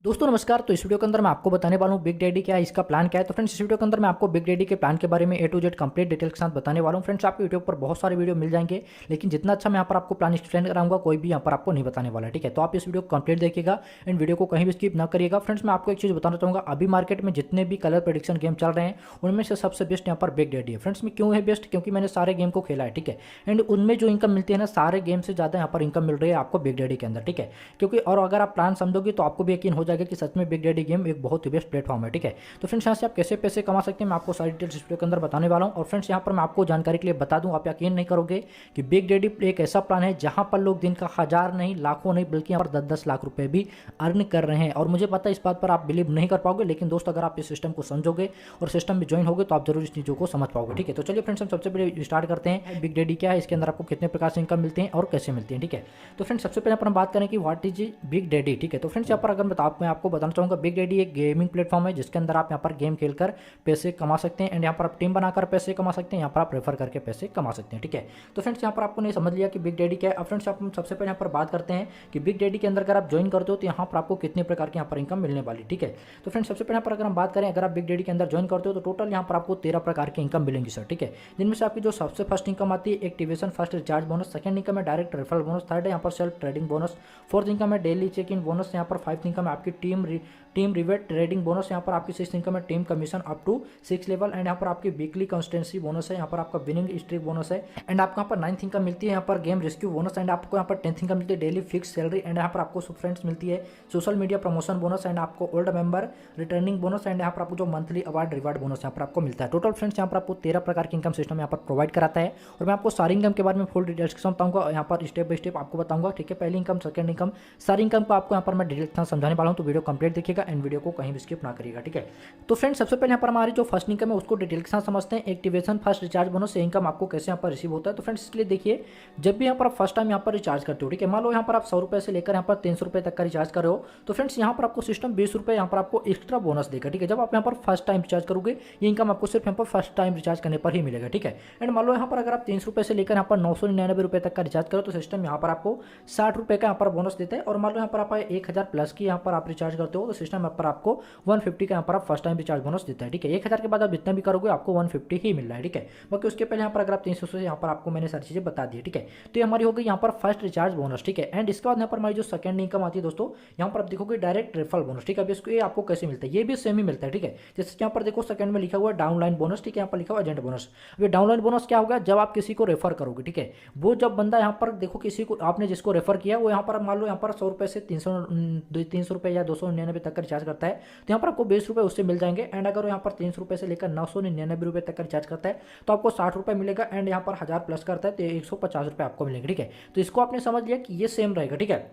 दोस्तों नमस्कार। तो इस वीडियो के अंदर मैं आपको बताने वाला हूँ बिग डैडी क्या है, इसका प्लान क्या है। तो फ्रेंड्स इस वीडियो के अंदर मैं आपको बिग डैडी के प्लान के बारे में ए टू जेड कंप्लीट डिटेल के साथ बताने वाला हूँ। फ्रेंड्स आपको यूट्यूब पर बहुत सारे वीडियो मिल जाएंगे, लेकिन जितना अच्छा मैं यहाँ पर आपको प्लान एक्सप्लेन कराऊंगा कोई भी यहाँ पर आपको नहीं बताने वाला है। ठीक है, तो आप इस वीडियो को कंप्लीट देखिएगा, इन वीडियो को कहीं भी स्किप ना करिएगा। फ्रेंड्स मैं आपको एक चीज़ बताना चाहूँगा, अभी मार्केट में जितने भी कलर प्रेडिक्शन गेम चल रहे हैं उनमें से सबसे बेस्ट यहाँ पर बिग डैडी है। फ्रेंड्स में क्यों है बेस्ट, क्योंकि मैंने सारे गेम को खेला है। ठीक है, एंड उनमें जो इनकम मिलती है ना, सारे गेम से ज़्यादा यहाँ पर इनकम मिल रही है आपको बिग डैडी के अंदर। ठीक है, क्योंकि और अगर आप प्लान समझोगे तो आपको भी यकीन हो जाएगा कि सच में बिग डैडी गेम एक बहुत बेस्ट प्लेटफॉर्म है। ठीक है, तो फ्रेंड्स यहाँ से आप कैसे पैसे कमा सकते हैं मैं आपको सारी डिटेल्स इस वीडियो के अंदर बताने वाला हूँ। और फ्रेंड्स यहाँ पर मैं आपको जानकारी के लिए बता दूं, आप यकीन नहीं करोगे कि बिग डैडी एक ऐसा प्लान है जहां पर लोग दिन का हजार नहीं, लाखों नहीं, बल्कि यहाँ पर 10-10 लाख रुपए भी अर्न कर रहे हैं। और मुझे पता है इस बात पर आप बिलीव नहीं कर पाओगे, लेकिन दोस्त अगर आप इस सिस्टम को समझोगे और सिस्टम में ज्वाइन होगे तो आप जरूर इस चीज़ों को समझ पाओगे। ठीक है, तो चलिए फ्रेंड्स हम सबसे पहले स्टार्ट करते हैं बिग डैडी क्या है, इसके अंदर आपको कितने प्रकार से इनकम मिलती है और कैसे मिलती है। ठीक है, तो फ्रेंड्स सबसे पहले अपन बात करें कि व्हाट इज बिग डैडी। ठीक है, तो फ्रेंड्स यहाँ पर अगर मैं आपको बताना चाहूँगा, बिग डैडी एक गेमिंग प्लेटफॉर्म है जिसके अंदर आप यहाँ पर गेम खेलकर पैसे कमा सकते हैं। एंड यहाँ पर आप टीम बनाकर पैसे कमा सकते हैं, यहाँ पर आप रेफर करके पैसे कमा सकते हैं। ठीक है, तो फ्रेंड्स यहाँ पर आपको नहीं समझ लिया कि बिग डैडी क्या है। अब फ्रेंड्स आप सबसे पहले यहाँ पर बात करते हैं कि बिग डैडी के अंदर अगर आप ज्वाइन करते हो तो यहाँ पर आपको कितने प्रकार की यहाँ पर इनकम मिलने वाली। ठीक है, तो फ्रेंड्स सबसे पहले यहाँ पर अगर हम बात करें, अगर आप बिग डैडी के अंदर ज्वाइन करते हो तो टोटल यहाँ पर आपको 13 प्रकार की इनकम मिलेंगी सर। ठीक है, जिनमें से आपकी जो सबसे फर्स्ट इनकम आती है activation first recharge bonus, second income है डायरेक्ट रेफरल बोनस, थर्ड है यहाँ पर self trading bonus, fourth income है डेली चेक इन बोनस, यहाँ पर फाइव्थ इनकम है आपकी टीम रिवेट ट्रेडिंग बोनस, यहाँ पर आपकी सिक्स इनकम है team commission up to 6 level, and यहाँ पर आपकी वीकली कंसिस्टेंसी बोनस है, यहाँ पर आपका विनिंग स्ट्रीक बोनस है, एंड आपको यहाँ पर 9th इनकम मिलती है यहाँ पर गेम रेस्क्यू बोनस, एंड आपको यहाँ पर 10th इनकम मिलती है डेली फिक्स सैलरी, एंड यहाँ पर आपको फ्रेंड्स मिलती है social media promotion bonus, and आपको old member returning bonus, and यहाँ पर आपको जो मंथली अवार्ड रिवार्ड बोनस यहाँ पर आपको मिलता है। टोटल फ्रेंड्स यहाँ पर आपको 13 प्रकार की इनकम सिस्टम यहाँ पर प्रोवाइड कराता है। और मैं आपको सारी इनकम के बारे में फुल डिटेल्स के साथ बताऊंगा, यहाँ पर स्टेप बाय स्टेप आपको बताऊंगा। ठीक है, पहली इनकम, सेकंड इनकम, सारी इनकम को आपको यहाँ पर मैं डिटेल के साथ समझाने वाला हूँ, तो वीडियो कंप्लीट देखिएगा एंड वीडियो को कहीं भी स्किप ना करिएगा। ठीक है, तो फ्रेंड्स सबसे पहले यहाँ पर हमारी जो फर्स्ट इनकम है उसको डिटेल के साथ समझते हैं। एक्टिवेशन फर्स्ट रिचार्ज बोनस से इनकम आपको कैसे यहाँ पर रिसीव होता है। तो फ्रेंड्स इसके लिए देखिए, जब भी यहाँ पर आप फर्स्ट टाइम यहाँ पर रिचार्ज करते हो, ठीक है, मान लो यहाँ पर आप 100 रुपये से लेकर यहाँ पर 300 रुपये तक का रिचार्ज कर रहे हो, तो फ्रेंड्स यहाँ पर आपको सिस्टम 20 रुपये यहाँ पर आपको एक्स्ट्रा बोनस देगा। ठीक है, जब आप यहाँ पर फर्स्ट टाइम रिचार्ज करोगे, ये इनकम आपको सिर्फ यहाँ पर फर्स्ट टाइम रिचार्ज करने पर ही मिलेगा। ठीक है, एंड मान लो यहाँ पर अगर आप 300 रुपये से लेकर यहाँ पर 999 रुपये तक का रिचार्ज करो तो सिस्टम यहाँ पर आपको 60 रुपये का यहाँ पर बोनस देता है। और मान लो यहाँ पर आप 1000 प्लस की यहाँ पर आप रिचार्ज करते हो तो सिस्टम यहाँ पर आपको 150 का यहाँ पर आप फर्स्ट टाइम रिचार्ज बोनस देता है। ठीक है, 1000 के बाद आप जितना भी करोगे आपको 150 ही मिल रहा है। ठीक है, बाकी उसके पहले यहाँ पर अगर आप 300 से यहाँ पर आपको मैंने सारी चीजें बता दी। ठीक है, तो ये हमारी हो गई यहाँ पर फर्स्ट रिचार्ज बोनस। ठीक है, एंड इसके बाद यहाँ पर हमारी जो सेकंड इनकम आती है दोस्तों, यहाँ पर आप देखोगे डायरेक्ट रेफरल बोनस। ठीक है, अब इसको ये आपको कैसे मिलता है, ये भी सेम ही मिलता है। ठीक है, जैसे यहाँ पर देखो सेकंड में लिखा हुआ है डाउनलाइन बोनस। ठीक है, यहाँ पर लिखा हुआ एजेंट बोनस। अब डाउनलाइन बोनस क्या होगा, जब आप किसी को रेफर करोगे, ठीक है, वो जब बंदा यहाँ पर देखो किसी को आपने जिसको रेफर किया वो यहाँ पर मान लो यहाँ पर 100 रुपये से 300 रुपये या 299 तक का रिचार्ज करता है तो यहाँ पर आपको 20 रुपये उससे मिल जाएंगे। एंड अगर यहाँ पर 300 रुपये से लेकर 999 रुपये तक का रिचार्ज करता है तो आपको 60 रुपये मिलेगा। एंड यहाँ पर 1000 प्लस करता है तो 150 रुपये आपको मिलेंगे। ठीक है, तो इसको आपने समझ लिया कि ये सेम रहेगा। ठीक है,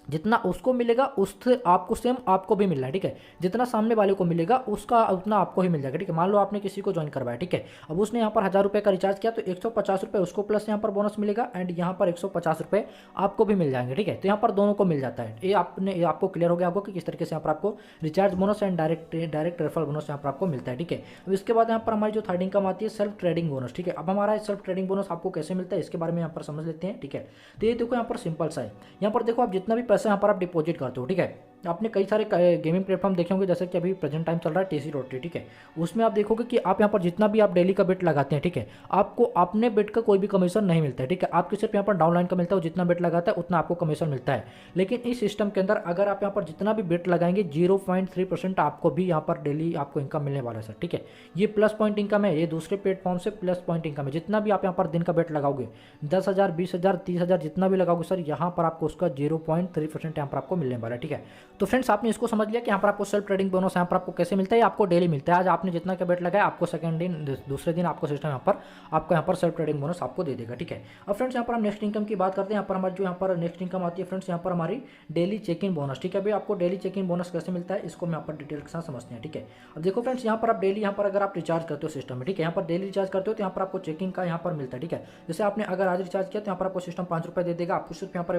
जितना उसको मिलेगा उससे आपको सेम आपको भी मिल रहा है। ठीक है, जितना सामने वाले को मिलेगा उसका उतना आपको ही मिल जाएगा। ठीक है, मान लो आपने किसी को ज्वाइन करवाया, ठीक है, अब उसने यहाँ पर 1000 रुपये का रिचार्ज किया तो 150 रुपये उसको प्लस यहाँ पर बोनस मिलेगा, एंड यहाँ पर 150 रुपये आपको भी मिल जाएंगे। ठीक है, तो यहाँ पर दोनों को मिल जाता है। ये आपको क्लियर हो गया होगा कि किस तरीके से यहाँ पर आपको recharge bonus and direct referral bonus यहाँ पर आपको मिलता है। ठीक है, अब इसके बाद यहाँ पर हमारी जो थर्ड इनकम आती है सेल्फ ट्रेडिंग बोनस। ठीक है, अब हमारा सेल्फ ट्रेडिंग बोनस आपको कैसे मिलता है इसके बारे में यहाँ पर समझ लेते हैं। ठीक है, तो ये देखो यहाँ पर सिंपल सा है, यहाँ पर देखो आप जितना भी पैसा यहाँ पर आप डिपॉजिट करते हो, ठीक है, आपने कई सारे गेमिंग प्लेटफॉर्म देखे होंगे, जैसे कि अभी प्रेजेंट टाइम चल रहा है टीसी लॉटरी। ठीक है, उसमें आप देखोगे कि आप यहाँ पर जितना भी आप डेली का बेट लगाते हैं, ठीक है, आपको अपने बेट का कोई भी कमीशन नहीं मिलता है। ठीक है, आपको सिर्फ यहाँ पर डाउनलाइन का मिलता है, जितना बेट लगाता है उतना आपको कमीशन मिलता है। लेकिन इस सिस्टम के अंदर अगर आप यहाँ पर जितना भी बेट लगाएंगे 0.3% आपको भी यहाँ पर डेली आपको इनकम मिलने वाला है सर। ठीक है, ये प्लस पॉइंट इनकम है, ये दूसरे प्लेटफॉर्म से प्लस पॉइंट इनकम है। जितना भी आप यहाँ पर दिन का बेट लगाओगे 10,000 20,000 30,000 जितना भी लगाओगे सर, यहाँ पर आपको उसका 0.3% यहाँ पर आपको मिलने वाला है। ठीक है, तो फ्रेंड्स आपने इसको समझ लिया कि यहाँ पर आपको सेल्फ ट्रेडिंग बोनस यहाँ पर आपको कैसे मिलता है, आपको डेली मिलता है। आज आपने जितना का बेट लगाया आपको सेकंड दिन दूसरे दिन आपको सिस्टम यहाँ पर सेल्फ ट्रेडिंग बोनस आपको दे देगा। ठीक है, अब फ्रेंड्स यहाँ पर हम नेक्स्ट इनकम की बात करते हैं। यहाँ पर हमारी जो यहाँ पर नेक्स्ट इनकम आती है फ्रेंड्स, यहाँ पर हमारी डेली चेक इन बोनस। ठीक है, अभी आपको डेली चेक इन बोनस कैसे मिलता है इसको मैं यहाँ पर डिटेल के साथ समझते हैं। ठीक है, अब देखो फ्रेंड्स यहाँ पर आप डेली यहाँ पर अगर आप रिचार्ज करते हो सिस्टम में, ठीक है, यहाँ पर डेली रिचार्ज करते हो तो यहाँ पर आपको चेकिंग का यहाँ पर मिलता है। ठीक है, जैसे आपने अगर आज रिचार्ज किया तो यहाँ पर आपको सिस्टम 5 रुपये दे देगा, आपको सिर्फ यहाँ पर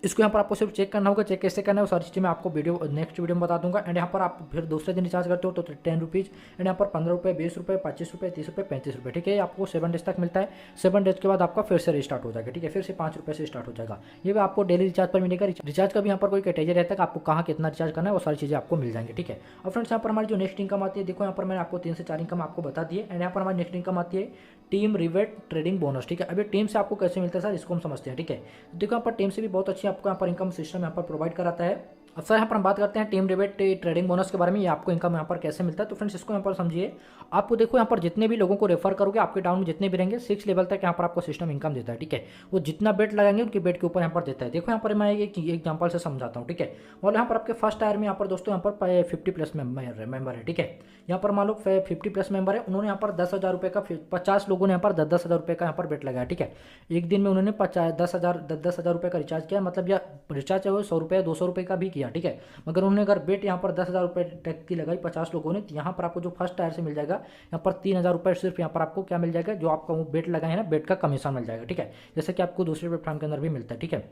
इसको यहाँ पर आपको सिर्फ चेक करना होगा। चेक कैसे करना है वो सारी चीज़ें मैं आपको नेक्स्ट वीडियो में बता दूंगा। एंड यहाँ पर आप फिर दूसरे दिन रिचार्ज करते हो तो 10 रुपीज़, एंड यहाँ पर 15 रुपये, 20 रुपये, 25 रुपये, 30 रुपये, 35 रुपये, ठीक है। आपको 7 डेज तक मिलता है। 7 डेज के बाद आपका फिर से रिस्टार्ट हो जाएगा, ठीक है। फिर से 5 रुपये से स्टार्ट हो जाएगा। ये भी आपको डेली रिचार्ज पर मिलेगा। रिचार्ज का भी यहाँ पर कोई कैटेगरी रहता है कि आपको कहाँ कितना रिचार्ज करना है, वो सारी चीज़ें आपको मिल जाएंगी, ठीक है। अब फ्रेंड्स यहाँ पर हमारी जो नेक्स्ट इनकम आती है, देखो यहाँ पर मैंने आपको 3 से 4 इनकम आपको बता दिए। एंड यहाँ पर हमारी नेक्स्ट इनकम आती है टीम रिवेट ट्रेडिंग बोनस, ठीक है। अभी टीम से आपको कैसे मिलता है सर, इसको हम समझते हैं, ठीक है। देखो यहाँ पर टीम से भी बहुत अच्छी आपको यहाँ पर इनकम सिस्टम यहाँ पर प्रोवाइड कराता है। अब सर यहाँ पर हम बात करते हैं टीम रिवेट ट्रेडिंग बोनस के बारे में। ये आपको इनकम यहाँ पर कैसे मिलता है, तो फ्रेंड्स इसको यहाँ पर समझिए। आपको देखो यहाँ पर जितने भी लोगों को रेफर करोगे, आपके डाउन में जितने भी रहेंगे 6 लेवल तक यहाँ पर आपको सिस्टम इनकम देता है, ठीक है। वो जितना बेट लगाएंगे उनके बेट के ऊपर यहाँ पर देता है। देखो यहाँ पर मैं एक एग्जाम्पल से समझाता हूँ, ठीक है। और यहाँ पर आपके फर्स्ट टायर में यहाँ पर दोस्तों यहाँ पर 50+ मेंबर है, ठीक है। यहाँ पर मान लो 50+ मेंबर है, उन्होंने यहाँ पर 10,000 रुपये का 50 लोगों ने यहाँ पर 10,000 रुपये का यहाँ पर बेट लगाया, ठीक है। एक दिन में उन्होंने 10,000 रुपये का रिचार्ज किया, मतलब या रिचार्ज है वो 100 रुपये 200 रुपये का भी किया, ठीक है। मगर उन्होंने अगर बेट यहाँ पर 10,000 रुपये तक की लगाई 50 लोगों ने, तो यहाँ पर आपको जो फर्स्ट टायर से मिल जाएगा यहाँ पर 3,000 रुपये सिर्फ यहाँ पर आपको क्या मिल जाएगा, जो आपका वो बेट लगाए है ना, बेट का कमीशन मिल जाएगा, ठीक है। जैसे कि आपको दूसरे प्लेटफॉर्म के अंदर भी मिलता है, ठीक है।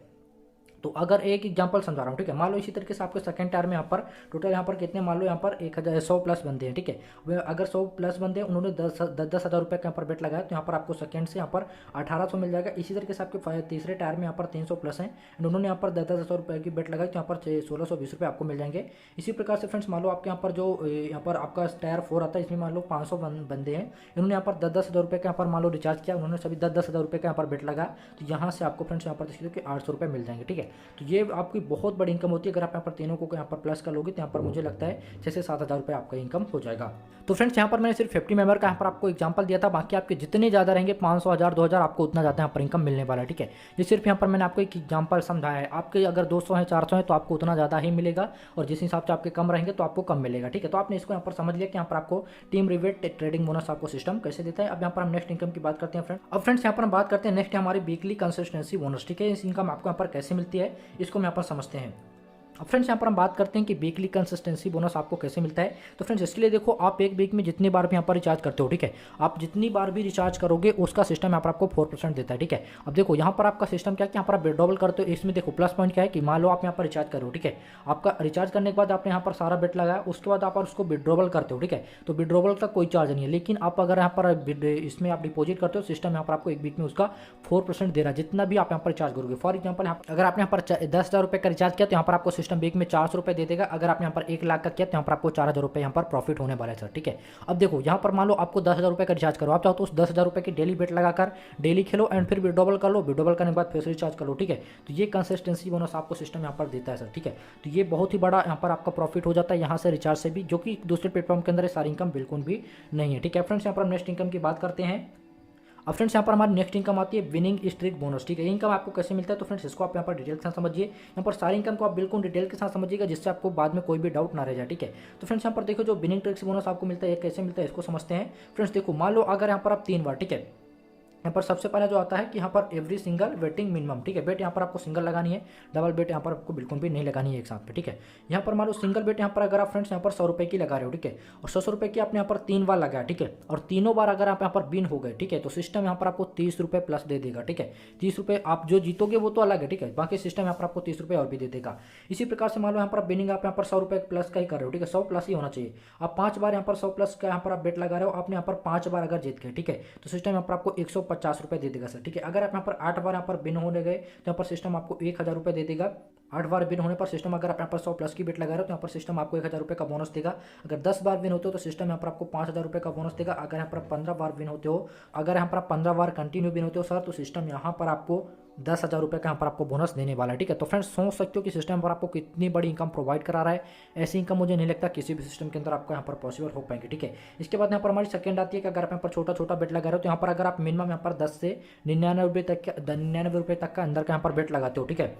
तो अगर एक एग्जांपल समझा रहा हूँ, ठीक है। मान लो इसी तरीके से आपके सेकंड टायर में यहाँ पर टोटल यहाँ पर कितने, मान लो यहाँ पर 1,100+ बंदे हैं, ठीक है। वे अगर 100+ बंदे हैं, उन्होंने 10,000 रुपये का यहाँ पर बेट लगाया, तो यहाँ पर आपको सेकंड से यहाँ पर 1,800 मिल जाएगा। इसी तरीके से आपके तीसरे टायर में यहाँ पर 300+ हैं, एंड उन्होंने यहाँ पर 10,000 रुपये की बेट लगाई, तो यहाँ पर 1,620 रुपये आपको मिल जाएंगे। इसी प्रकार से फ्रेंड्स मान लो आपके यहाँ पर जो यहाँ पर आपका टायर 4 आता है, इसमें मान लो 500 बंदे हैं, इन्होंने यहाँ पर 10,000 रुपये का यहाँ पर मान लो रिचार्ज किया, उन्होंने सभी 10,000 रुपये का यहाँ पर बेट लगाया, तो यहाँ से आपको फ्रेंड्स यहाँ पर देखिए 800 रुपये मिल जाएंगे, ठीक है। तो ये आपकी बहुत बड़ी इनकम होती है। अगर आप यहाँ पर तीनों को यहाँ पर प्लस कर लोगे तो यहाँ पर मुझे लगता है 6 से 7,000 रुपये आपका इनकम हो जाएगा। तो फ्रेंड्स यहाँ पर मैंने सिर्फ 50 मेंबर का यहाँ पर आपको एग्जांपल दिया था, बाकी आपके जितने ज़्यादा रहेंगे 500, 1,000, 2,000 आपको उतना ज़्यादा यहाँ पर इनकम मिलने वाला है, ठीक है। ये सिर्फ यहाँ पर मैंने आपको एक एग्जाम्पल समझाया है। आपके अगर 200 है, 400 है, तो आपको उतना ज़्यादा ही मिलेगा, और जिस हिसाब से आपके कम रहेंगे तो आपको कम मिलेगा, ठीक है। तो आपने इसको यहाँ पर समझ लिया कि यहाँ पर आपको टीम रिवेट ट्रेडिंग बोनस आपको सिस्टम कैसे देता है। अब यहाँ पर हम नेक्स्ट इनकम की बात करते हैं फ्रेंड। अब फ्रेंड्स यहाँ पर हम बात करते हैं नेक्स्ट हमारी वीकली कंसिस्टेंसी बोनस, ठीक है। इस इनकम आपको यहाँ पर कैसे मिलती है, इसको हम यहाँ पर समझते हैं। अब फ्रेंड्स यहाँ पर हम बात करते हैं कि वीकली कंसिस्टेंसी बोनस आपको कैसे मिलता है। तो फ्रेंड्स इसके लिए देखो, आप एक वीक में जितनी बार भी यहाँ पर रिचार्ज करते हो, ठीक है, आप जितनी बार भी रिचार्ज करोगे उसका सिस्टम यहाँ पर आपको 4% देता है, ठीक है। अब देखो यहाँ पर आपका सिस्टम क्या है कि यहाँ पर आप विड्रॉवल करते हो। इसमें देखो प्लस पॉइंट क्या है कि मान लो आप यहाँ पर रिचार्ज करो, ठीक है। आपका रिचार्ज करने के बाद आपने यहाँ पर सारा बेट लगाया, उसके बाद आप उसको विड्रॉवल करते हो, ठीक है। तो विड्रॉवल का कोई चार्ज नहीं है, लेकिन आप अगर यहाँ पर इसमें आप डिपॉजिट करते हो, सिस्टम यहाँ पर आपको एक वीक में उसका 4% दे रहा है, जितना भी आप यहाँ पर रिचार्ज करोगे। फॉर एग्जाम्पल अगर आपने यहाँ पर 10,000 रुपये का रिचार्ज किया, तो यहाँ पर आपको सिस्टम वीक में 400 रुपये दे देगा। अगर आप यहाँ पर 1 लाख का किया, तो यहाँ पर आपको 4,000 रुपये यहाँ पर प्रॉफिट होने वाला है सर, ठीक है। अब देखो यहाँ पर मान लो आपको 10,000 रुपये का रिचार्ज करो, आप चाहो तो उस 10,000 रुपये की डेली बेट लगाकर डेली खेलो, एंड फिर विड्रॉवल कर लो, विड्रॉवल करने के बाद फिर रिचार्ज कर लो, ठीक है। तो ये कंसिस्टेंसी बोनस आपको सिस्टम यहाँ पर देता है सर, ठीक है। तो ये बहुत ही बड़ा यहाँ पर आपका प्रॉफिट हो जाता है यहाँ से रिचार्ज से भी, जो कि दूसरे प्लेटफॉर्म के अंदर सारी इनकम बिल्कुल भी नहीं है, ठीक है। फ्रेंड्स यहाँ पर हम नेक्स्ट इनकम की बात करते हैं। अब फ्रेंड्स यहाँ पर हमारी नेक्स्ट इनकम आती है विनिंग स्ट्रीक बोनस, ठीक है। इनकम आपको कैसे मिलता है, तो फ्रेंड्स इसको आप यहाँ पर डिटेल के साथ समझिए। यहाँ पर सारी इनकम को आप बिल्कुल डिटेल के साथ समझिएगा, जिससे आपको बाद में कोई भी डाउट ना रह जाए, ठीक है। तो फ्रेंड्स यहाँ पर देखो, जो विनिंग स्ट्रीक बोनस आपको मिलता है, कैसे मिलता है इसको समझते हैं। फ्रेंड्स देखो, मान लो अगर यहाँ पर आप 3 बार, ठीक है, यहाँ पर सबसे पहले जो आता है कि यहाँ पर एवरी सिंगल वेटिंग मिनिमम, ठीक है। बेट यहाँ पर आपको सिंगल लगानी है, डबल बेट यहाँ पर आपको बिल्कुल भी नहीं लगानी है एक साथ पे, ठीक है। यहाँ पर मान लो सिंगल बेट यहाँ पर अगर आप फ्रेंड्स यहाँ पर 100 रुपये की लगा रहे हो, ठीक है, और 100 रुपये की आपने यहाँ पर 3 बार लगाया, ठीक है, और तीनों बार अगर आप यहाँ पर विन हो गए, ठीक है, तो सिस्टम यहाँ पर आपको 30 रुपये प्लस दे देगा, ठीक है। 30 रुपये आप जो जीतोगे वो तो अलग है, ठीक है, बाकी सिस्टम यहाँ पर आपको 30 रुपये और भी दे देगा। इसी प्रकार से मान लो यहाँ पर विनिंग आप यहाँ पर 100 रुपये प्लस का ही कर रहे हो, ठीक है, 100 प्लस ही होना चाहिए। आप 5 बार यहाँ पर 100 प्लस का यहाँ पर आप बेट लगा रहे हो, आपने यहाँ पर 5 बार अगर जीत गए, ठीक है, तो सिस्टम यहाँ पर आपको 150 रुपये दे देगा, ठीक है। अगर आप यहाँ पर 8 बार यहाँ पर बिन होने गए, तो यहाँ पर सिस्टम आपको 1,000 रुपये दे देगा। 8 बार बिन होने पर सिस्टम, अगर आप यहाँ पर 100 प्लस की बेट लगा रहे हो, तो यहाँ पर सिस्टम आपको 1,000 रुपये का बोनस देगा। अगर 10 बार विन होते हो तो सिस्टम यहाँ पर आपको 5,000 रुपये का बोनस देगा। अगर यहाँ पर 15 बार विन होते हो, अगर यहाँ पर आप 15 बार कंटिन्यू विन होते हो सर, तो सिस्टम यहाँ पर आपको 10,000 रुपये का यहाँ पर आपको बोनस देने वाला है, ठीक है। तो फ्रेंड्स सोच सकते हो कि सिस्टम पर आपको कितनी बड़ी इनकम प्रोवाइड करा रहा है। ऐसी इनकम मुझे नहीं लगता किसी भी सिस्टम के अंदर आपको यहाँ पर पॉसिबल हो पाएंगे, ठीक है। इसके बाद यहाँ पर हमारी सेकंड आती है कि अगर आप यहाँ पर छोटा छोटा बेट लगा रहे हो, तो यहाँ पर अगर आप मिनिमम यहाँ पर 10 से 99 रुपये तक का अंदर का यहाँ पर बेट लगाते हो, ठीक है,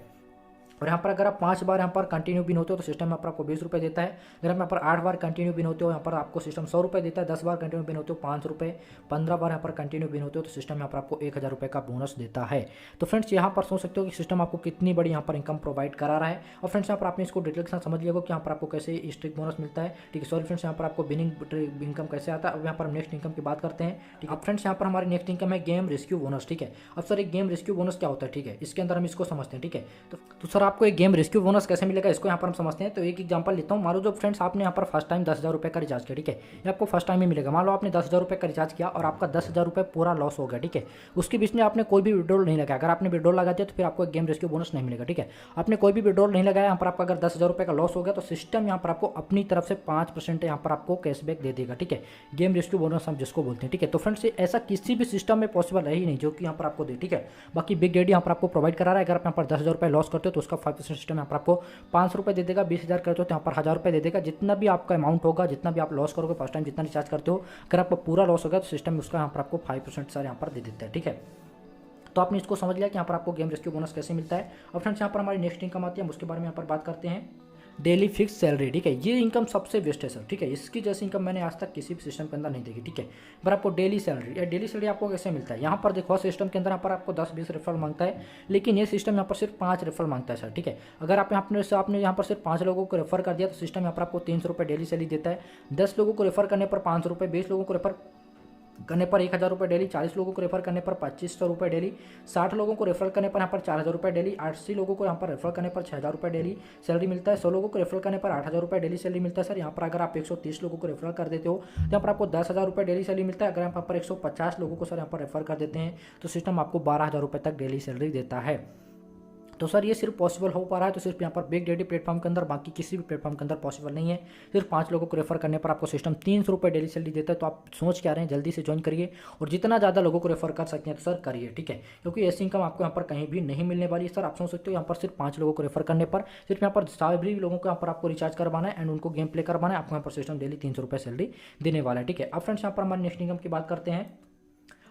और यहाँ पर अगर आप 5 बार यहाँ पर कंटिन्यू बिन होते हो तो सिस्टम यहाँ पर आपको 20 रुपये देता है। अगर आप यहाँ पर 8 बार कंटिन्यू बिन होते हो यहाँ पर आपको सिस्टम 100 रुपये देता है। 10 बार कंटिन्यू बिन होते हो 5 रुपये। 15 बार यहाँ पर कंटिन्यू बिन होते हो तो सिस्टम यहाँ पर आपको 1000 रुपये का बोनस देता है। तो फ्रेंड्स यहाँ पर सोच सकते हो कि सिस्टम आपको कितनी बड़ी यहाँ पर इनकम प्रोवाइड करा रहा है। और फ्रेंड्स यहाँ पर आपने इसको डिटेल के साथ समझ लिया कि यहाँ पर आपको कैसे स्ट्रिक बोनस मिलता है। ठीक है, सॉरी फ्रेंड्स, यहाँ पर आपको बिनिंग इनकम कैसे आता है। अब यहाँ पर हम नेक्स्ट इनकम की बात करते हैं। ठीक है फ्रेंड्स, यहाँ पर हमारी नेक्स्ट इनकम है गेम रेस्क्यू बोनस। ठीक है, अब सर एक गेम रेस्क्यू बोनस क्या होता है? ठीक है, इसके अंदर हम इसको समझते हैं। ठीक है, तो सर आपको एक गेम रेस्क्यू बोनस कैसे मिलेगा इसको यहाँ पर हम समझते हैं। तो एक एग्जांपल लेता हूँ। मान लो जो फ्रेंड्स आपने यहाँ पर फर्स्ट टाइम 10,000 रुपये का रिचार्ज किया। ठीक है, ये आपको फर्स्ट टाइम ही मिलेगा। मान लो आपने 10,000 रुपये का रिचार्ज किया और आपका 10,000 रुपये पूरा लॉस हो गया। ठीक है, उसके बीच में आपने कोई भी विड्रॉल नहीं लगाया। अगर आपने विड्रॉल लगा दिया तो फिर आपको एक गेम रेस्क्यू बोनस नहीं मिलेगा। ठीक है, आपने कोई भी विड्रॉल नहीं लगाया, यहाँ पर आपका अगर 10,000 रुपये का लॉस हो गया तो सिस्टम यहाँ पर आपको अपनी तरफ से 5% यहाँ पर आपको कैशबैक दे देगा। ठीक है, गेम रेस्क्यू बोनस हम जिसको बोलते हैं। ठीक है, तो फ्रेंड्स ऐसा किसी भी सिस्टम में पॉसिबल है ही नहीं जो कि यहाँ पर आपको दे। ठीक है, बाकी बिग डैडी यहाँ पर आपको प्रोवाइड करा रहा है। अगर आप यहाँ पर 10,000 रुपये लॉस करते हो तो उसका 5% सिस्टम यहाँ पर आपको 500 रुपये दे देगा। 20,000 करते हो तो यहाँ पर 1,000 रुपये दे देगा। जितना भी आपका अमाउंट होगा, जितना भी आप लॉस करोगे फर्स्ट टाइम जितना रिचार्ज करते हो, अगर आपको पूरा लॉस होगा तो सिस्टम उसका यहाँ पर आपको 5% सर यहाँ पर दे देता है। ठीक है, तो आपने इसको समझ लिया कि यहाँ पर आपको गेम रेस्क्यू बोनस कैसे मिलता है। और फ्रेंड्स यहाँ पर हमारी नेक्स्ट इनकम आती है, हम उसके बारे में यहाँ पर बात करते हैं। Daily fix salary. ठीक है, ये इनकम सबसे बेस्ट है सर। ठीक है, इसकी जैसी इनकम मैंने आज तक किसी भी सिस्टम के अंदर नहीं देखी। ठीक है, पर आपको डेली सैलरी या डेली सैलरी आपको कैसे मिलता है? यहाँ पर देखो सिस्टम के अंदर यहाँ पर आपको 10-20 रेफरल मांगता है, लेकिन ये सिस्टम यहाँ पर सिर्फ 5 रेफरल मांगता है सर। ठीक है, अगर आप आपने यहाँ पर सिर्फ 5 लोगों को रेफर कर दिया तो सिस्टम यहाँ पर आपको 300 रुपये डेली सैलरी देता है। 10 लोगों को रेफर करने पर 500 रुपये, 20 लोगों को रेफर करने पर 1,000 रुपये डेली, 40 लोगों को रेफर करने पर 2,500 रुपये डेली, 60 लोगों को रेफर करने पर यहाँ पर 4,000 रुपये डेली, 80 लोगों को यहाँ पर रेफर करने पर 6,000 रुपये डेली सैलरी मिलता है, 100 लोगों को रेफर करने पर 8,000 रुपये डेली सैलरी मिलता है। सर यहाँ पर अगर आप 130 लोगों को रेफर कर देते हो तो यहाँ पर आपको 10,000 रुपये डेली सैलरी मिलता है। अगर यहाँ पर 150 लोगों को सर यहाँ पर रेफर कर देते हैं तो सिस्टम आपको 12,000 रुपये तक डेली सैलरी देता है। तो सर ये सिर्फ पॉसिबल हो पा रहा है तो सिर्फ यहाँ पर बिग डैडी प्लेटफॉर्म के अंदर, बाकी किसी भी प्लेटफॉर्म के अंदर पॉसिबल नहीं है। सिर्फ 5 लोगों को रेफर करने पर आपको सिस्टम 300 रुपये डेली सैलरी देता है। तो आप सोच क्या रहे हैं, जल्दी से ज्वाइन करिए और जितना ज़्यादा लोगों को रेफर कर सकते हैं तो सर करिए। ठीक है, क्योंकि ऐसी इनकम आपको यहाँ पर कहीं भी नहीं मिलने वाली है। सर आप सोच सकते हो यहाँ पर सिर्फ 5 लोगों को रेफर करने पर, सिर्फ यहाँ पर सभी लोगों को यहाँ पर आपको रिचार्ज करवाना है एंड उनको गेम प्ले करवाना है। आपको यहाँ पर सिस्टम डेली 300 रुपये सैलरी देने वाला है। ठीक है, अब फ्रेंड्स यहाँ पर हमारी नेक्स्ट इनकम की बात करते हैं।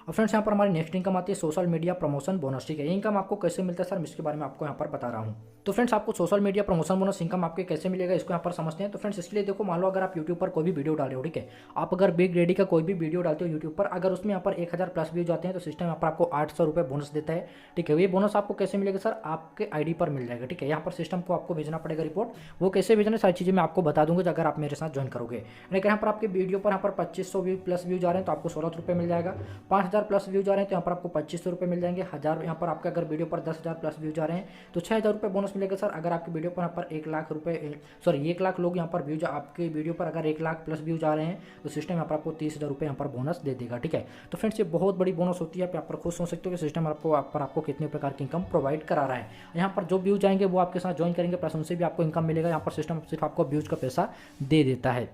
और फ्रेंड्स यहाँ पर हमारी नेक्स्ट इनकम आती है सोशल मीडिया प्रमोशन बोनस। ठीक है, ये इनकम आपको कैसे मिलता है सर, मैं इसके बारे में आपको यहाँ पर बता रहा हूँ। तो फ्रेंड्स आपको social media promotion bonus income आपके कैसे मिलेगा इसको यहाँ पर समझते हैं। तो फ्रेंड्स इसके लिए देखो, मान लो अगर आप यूट्यूब पर कोई भी वीडियो डाले हो। ठीक है, आप अगर बिग डैडी का कोई भी वीडियो डालते हो यूट्यूब पर, अगर उसमें यहाँ पर 1,000 प्लस व्यूज आते हैं तो सिस्टम यहाँ पर आपको 800 रुपये बोनस देता है। ठीक है, ये बोनस आपको कैसे मिलेगा सर, आपके आईडी पर मिल जाएगा। ठीक है, यहाँ पर सिस्टम को आपको भेजना पड़ेगा रिपोर्ट, वो कैसे भेजना सारी चीज़ें मैं आपको बता दूंगा अगर आप मेरे साथ ज्वाइन करोगे। लेकिन यहाँ पर आपके वीडियो पर यहाँ पर 2,500 प्लस व्यूज आ रहे हैं तो आपको 16 रुपये मिल जाएगा। 5,000 प्लस व्यूज आ रहे हैं तो यहाँ पर आपको 2,500 रुपये मिल जाएंगे। 1,000 यहाँ पर आपके अगर वीडियो पर 10,000 प्लस व्यूज आ रहे हैं तो 6,000 रुपये बोनस मिलेगा सर। अगर आपके वीडियो पर यहाँ पर 1 लाख रुपये, सॉरी 1 लाख लोग यहाँ पर व्यूज, आपके वीडियो पर अगर 1 लाख प्लस व्यूज आ रहे हैं तो सिस्टम यहाँ पर आपको 30,000 रुपये यहाँ पर बोनस दे देगा। ठीक है, तो फ्रेंड्स ये बहुत बड़ी बोनस होती है। आप यहाँ पर खुद सोच सकते हो कि सिस्टम आपको कितने प्रकार की इनकम प्रोवाइड करा रहा है। यहाँ पर जो व्यूज आएंगे वो आपके साथ ज्वाइन करेंगे, प्लस उनसे भी आपको इनकम मिलेगा। यहाँ पर सिस्टम सिर्फ आपको व्यूज का पैसा दे देता है।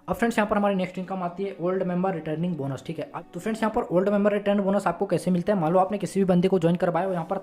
अब फ्रेंड्स यहाँ पर हमारी नेक्स्ट इनकम आती है ओल्ड मेंबर रिटर्निंग बोनस। ठीक है, तो फ्रेंड्स यहाँ पर ओल्ड मेंबर रिटर्न बोनस आपको कैसे मिलता है? मान लो आपने किसी भी बंदे को ज्वाइन करवाया, यहाँ पर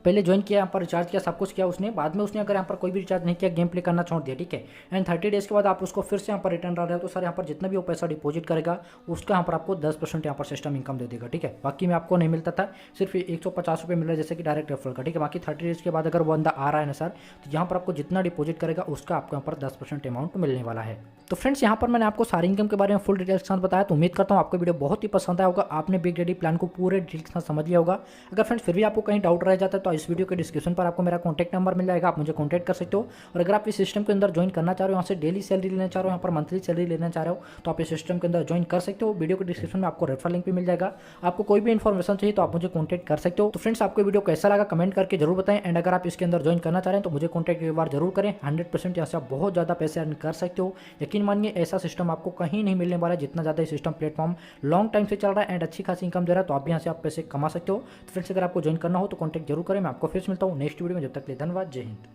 पहले ज्वाइन किया, यहाँ पर रिचार्ज किया, सब कुछ किया उसने, बाद में उसने अगर यहाँ पर कोई भी रिचार्ज नहीं किया, गेम प्ले करना छोड़ दिया। ठीक है, एंड 30 डेज के बाद आप उसको फिर से यहाँ पर रिटर्न डाल रहे हो तो सर यहाँ पर जितना भी वो पैसा डिपॉजिट करेगा उसका यहाँ पर आपको 10% यहाँ पर सिस्टम इनकम दे देगा। ठीक है, बाकी में आपको नहीं मिलता था, सिर्फ 150 रुपये मिल रहा है जैसे कि डायरेक्ट रेफरल का। ठीक है, बाकी 30 डेज के बाद अगर वो बंदा आ रहा है ना सर, तो यहाँ पर आपको जितना डिपॉजिट करेगा उसका आपको यहाँ पर 10% अमाउंट मिलने वाला है। तो फ्रेंड्स यहाँ पर मैंने आपको सारी इनकम के बारे में फुल डिटेल्स के साथ बताया। तो उम्मीद करता हूँ आपको वीडियो बहुत ही पसंद आया होगा, आपने बिग डैडी प्लान को पूरे डिटेल के साथ समझ लिया होगा। अगर फ्रेंड्स फिर भी आपको कहीं डाउट रह जाता है तो इस वीडियो के डिस्क्रिप्शन पर आपको मेरा कॉन्टैक्ट नंबर मिल जाएगा, आप मुझे कॉन्टैक्ट कर सकते हो। और अगर आप इस सिस्टम के अंदर ज्वाइन करना चाह रहे हो, यहाँ से डेली सैलरी लेना चाह रहे हो, यहाँ पर मंथली सैलरी लेना चाह रहे हो, तो आप इस सिस्टम के अंदर ज्वाइन कर सकते हो। वीडियो के डिस्क्रिप्शन में आपको रेफर लिंक भी मिल जाएगा। आपको कोई भी इन्फॉर्मेशन चाहिए तो आप मुझे कॉन्टैक्ट कर सकते हो। तो फ्रेंड्स आपको वीडियो कैसा लगा कमेंट करके जरूर बताएं। एंड अगर आप इसके अंदर ज्वाइन करना चाह रहे हैं तो मुझे कॉन्टैक्ट एक बार जरूर करें। 100% यहाँ से आप बहुत ज़्यादा पैसे अर्न कर सकते हो। यकीन मानिए ऐसा सिस्टम आपको कहीं नहीं मिलने वाला है जितना ज़्यादा सिस्टम प्लेटफॉर्म लॉन्ग टाइम से चल रहा है एंड अच्छी खासी इनकम दे रहा है। तो आप यहाँ से आप पैसे कमा सकते हो। तो फ्रेंड्स अगर आपको ज्वाइन करना हो तो कॉन्टैक्ट जरूर करें। मैं आपको फिर मिलता हूँ नेक्स्ट वीडियो में, जब तक के लिए धन्यवाद, जय हिंद।